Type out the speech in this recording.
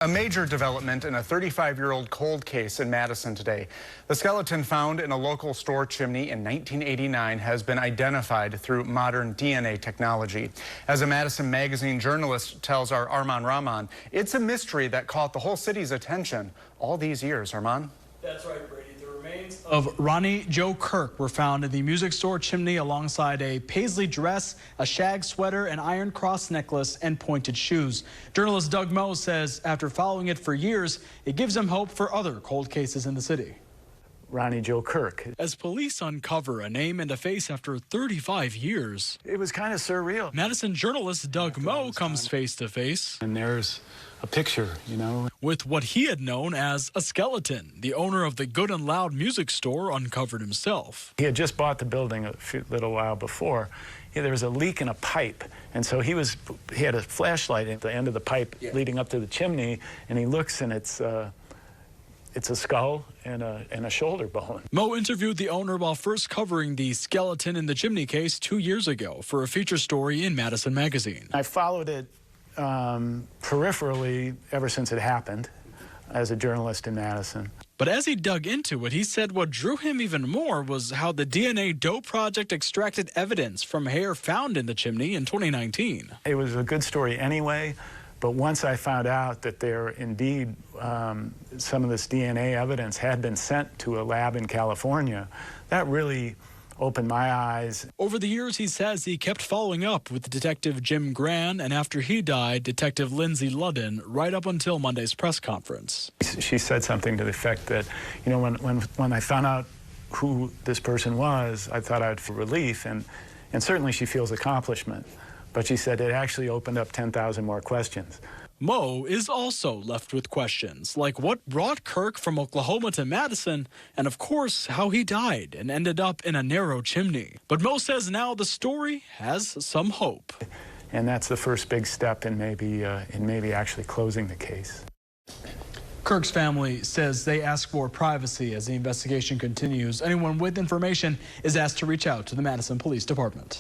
A major development in a 35-year-old cold case in Madison today. The skeleton found in a local store chimney in 1989 has been identified through modern DNA technology. As a Madison Magazine journalist tells our Arman Rahman, it's a mystery that caught the whole city's attention all these years. Arman? That's right, Brady. Of Ronnie Joe Kirk were found in the music store chimney alongside a paisley dress, a shag sweater, an iron cross necklace, and pointed shoes. Journalist Doug Moe says after following it for years, it gives him hope for other cold cases in the city. Ronnie Joe Kirk. As police uncover a name and a face after 35 years. It was kind of surreal. Madison journalist Doug Moe comes face to face. And there's a picture, with what he had known as a skeleton. The owner of the Good and Loud music store uncovered himself. He had just bought the building a little while before. There was a leak in a pipe, and so he had a flashlight at the end of the pipe leading up to the chimney, and he looks, and it's a skull and a shoulder bone. Moe interviewed the owner while first covering the skeleton in the chimney case 2 years ago for a feature story in Madison Magazine. I followed it peripherally ever since it happened as a journalist in Madison. But as he dug into it, he said what drew him even more was how the DNA Doe Project extracted evidence from hair found in the chimney in 2019. It was a good story anyway, but once I found out that there indeed some of this DNA evidence had been sent to a lab in California, that really opened my eyes. Over the years, he says he kept following up with Detective Jim Gran, and after he died, Detective Lindsay Ludden, right up until Monday's press conference. She said something to the effect that, when I found out who this person was, I thought I'd feel relief, and certainly she feels accomplishment. But she said it actually opened up 10,000 more questions. Moe is also left with questions, like what brought Kirk from Oklahoma to Madison, and of course, how he died and ended up in a narrow chimney. But Moe says now the story has some hope. And that's the first big step in maybe actually closing the case. Kirk's family says they ask for privacy as the investigation continues. Anyone with information is asked to reach out to the Madison Police Department.